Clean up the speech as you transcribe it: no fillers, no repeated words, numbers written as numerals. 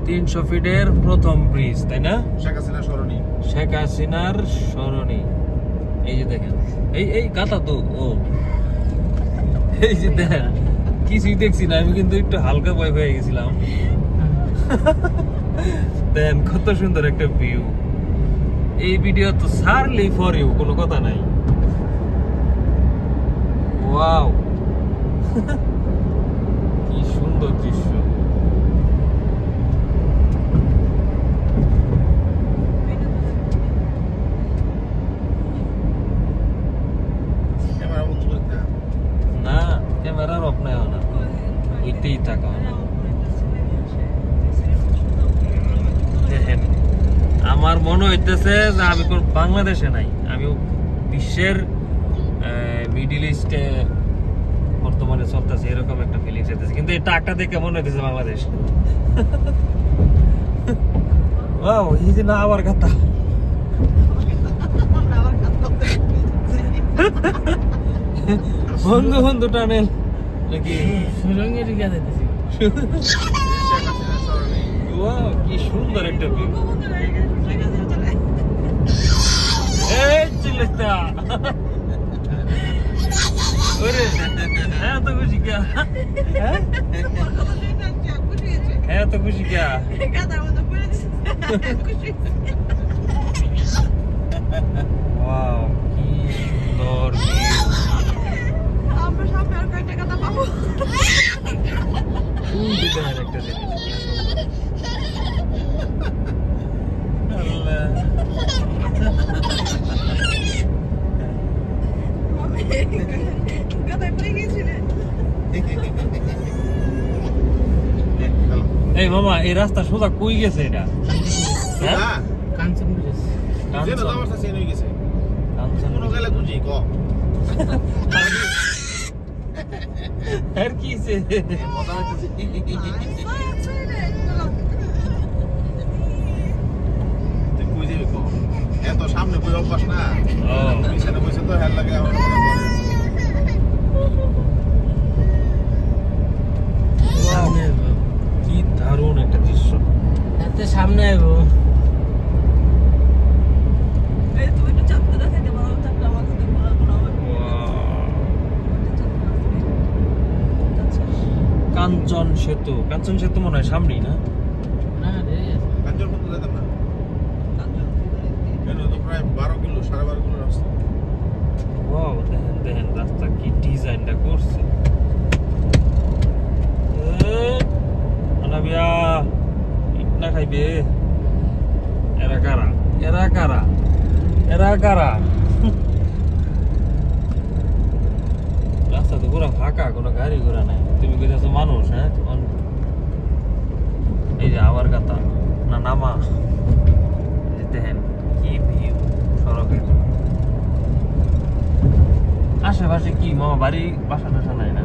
300 ফিটের প্রথম ব্রিজ, তাই না? শেখ হাসিনার স্মরণী। এই যে দেখেন, এই গাথা তো ও, এই যে দেখেন, কিছুই দেখছি না আমি, কিন্তু একটু হালকা ভয় হয়ে গেছিলাম। দেন কত সুন্দর একটা ভিউ। এই ভিডিও তো সারলি ফর ইউ, কোনো কথা নাই। ওয়াও, কি সুন্দর দৃশ্য। না ক্যামেরার অফ নাই না, ওইতেই থাকা না। দেখেন, আমার মনে হইতেছে যে আমি কোন বাংলাদেশে নাই, আমি বিশ্বের মিডল ইস্টে বর্তমানে চলতেছে, এরকম একটা ফিলিংস হইতেছে। কিন্তু এই টাকটা দেখে মনে হইতেছে বাংলাদেশ। ওয়াও, এই যে না আবার কথা। বন্ধু বন্ধু টানেল নাকি সুরঙ্গের দিকে যাইতেছি। ওয়াও, কি সুন্দর একটা ভিউ। এই চিল্লাটা ওরে, হ্যাঁ তো খুশি কে? হ্যাঁ তো খুশি কে? ওয়াও, কি সুন্দর ভিউ। আমরা সামনে আর কয়টা কথা পাবো? সুন্দর একটা জিনিস, কি সুন্দর। আল্লাহ, কথায় পড়ে গিয়েছিলে। এই মামা, এই রাস্তা সোজা কই গেছে এটা? হ্যাঁ, কাঞ্চন ব্রিজ। আর কি সে এত সামনে বই অভ্যাস না, পিছনে বসে তো হেল লাগে আমার। কি দারুণ একটা দৃশ্য। এতে সামনে আইবো। তুমি একটু চাপতে দেখাইতে পারো, চাপটা আমার হাতে কাঞ্চন সেতু, কাঞ্চন সেতু মনে হয় সামনেই না? না রে, কাঞ্চন পর্যন্ত যেতাম না, এটা তো প্রায় 12 কিলো 12.5 কিলো রাস্তা। ওয়াও, দেখেন দেখেন রাস্তা কি ডিজাইনটা করছে। আনাবিয়া ইটনা খাইবে। এরা কারা? এরা কারা? এরা কারা? রাস্তা তো পুরো ফাঁকা, কোনো গাড়ি ঘোড়া নাই। তুমি কইতেছো মানুষ? হ্যাঁ, এই যে আবার কথা না নামা। দেখেন কি ভিউ সড়কের। আশেপাশে কি মামা বাড়ি বাসা টাসা নাই না?